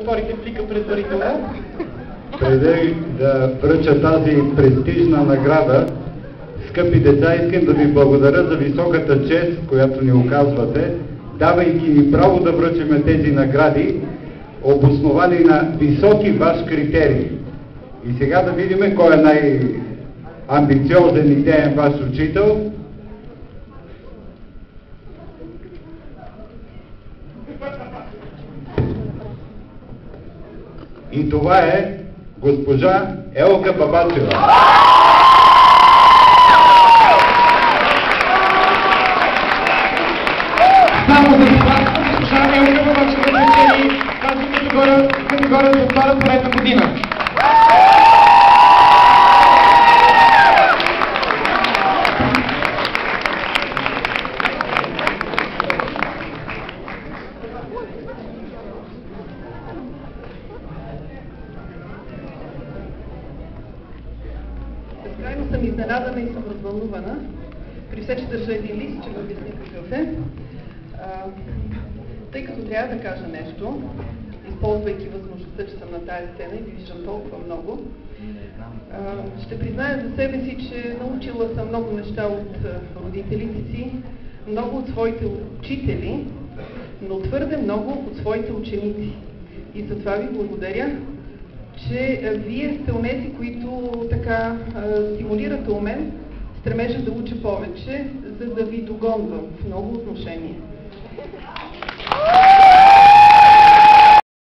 Отворите плика предварително. Преди да връча тази престижна награда, скъпи деца, искам да ви благодаря за високата чест, която ни оказвате, давайки ни право да връчаме тези награди, обосновани на високи ваш критерии. И сега да видим кой е най-амбициозен идеен ваш учител. И това е госпожа Елка Бабачева. Само за това, госпожа Елка Бабачева спечели тази категория за втора поредна година. Безкрайно съм изненадана и съм развълнувана. При все, че държа един лист, че го обясня какъв е. Тъй като трябва да кажа нещо, използвайки възможността, че съм на тая сцена и ви виждам толкова много, ще призная за себе си, че научила съм много неща от родителите си, много от своите учители, но твърде много от своите ученици. И затова ви благодаря, че вие сте онези, които така стимулирате у мен стремежа да уча повече, за да ви догонвам в много отношения.